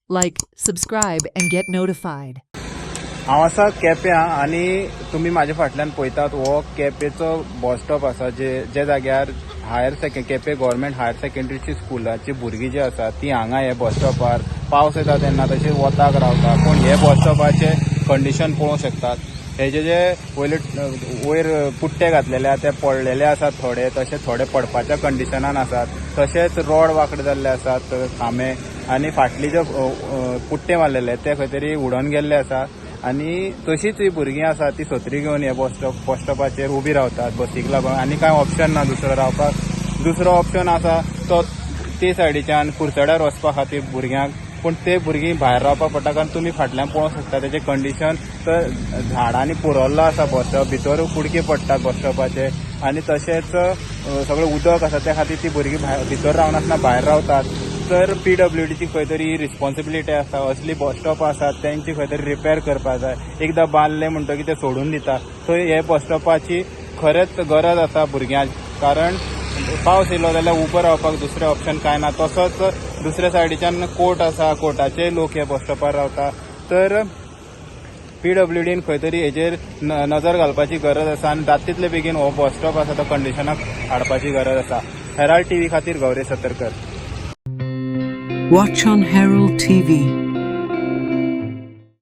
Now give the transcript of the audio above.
Like, subscribe, and get notified. हांव आसा केप्यां आनी तुमी म्हाज्या फाटल्यान पळयतात हो केपेचो बस स्टॉप आसा जे जाग्यार केपे गव्हर्मेंट हायर सेकंडरी स्कुलाची भुरगीं जी आसात ती हांगा हे बस स्टॉपार पावस येता तेन्ना तशें वताक रावता. पूण हे बस स्टॉपाचे कंडिशन पळोवंक शकतात. हेजे जे वयर पुट्टे घातलेले ते पडलेले आसात थोडे, तशेंच थोडे पडपाच्या कंडिशनान आसात. तशेंच रोड वांकडे जाल्ले आसात खांबे आनी फाटली जे पुट्टे मारलेले ते खंय तरी उडोवन गेल्ले आसा. आनी तशीच ही भुरगीं आसा ती सत्री घेवन हे बस स्टॉपाचेर उबी रावतात बसीक लागून. आनी कांय ऑप्शन ना दुसरो रावपाक. दुसरो ऑप्शन आसा तो ते सायडीच्यान कुर्चड्यार वचपा खातीर भुरग्यांक. पूण ते भुरगीं भायर रावपाक पडटा कारण तुमी फाटल्यान पळोवंक शकता तेजे कंडिशन तर झाडांनी पुरोल्लो आसा बस स्टॉप. भितर कुडके पडटात बस स्टॉपाचे आनी तशेंच सगळें उदक आसा त्या खातीर ती भुरगीं भितर रावनासतना भायर रावतात. तर PWDची खंय तरी रिस्पॉन्सिबिलिटी आसा. असली बस स्टॉप आसात तेंची खंय तरी रिपेर करपाक जाय. एकदां बांदले म्हणटकीर ते सोडून दितात. सो हे बस स्टॉपाची खरेंच गरज आसा भुरग्यांक. कारण पावस येयलो जाल्यार उबो रावपाक दुसरें ऑप्शन कांय ना. तसोच दुसऱ्या सायडीच्यान कोर्ट आसा, कोर्टाचे लोक हे बस स्टॉपार रावता. तर PWDन खंय तरी हेजेर नजर घालपाची गरज आसा आनी जाता तितले बेगीन हो बस स्टॉप आसा तो कंडिशनाक हाडपाची गरज आसा. हेराल्ड TV खातीर Gauri Satarkar. Watch on Herald TV.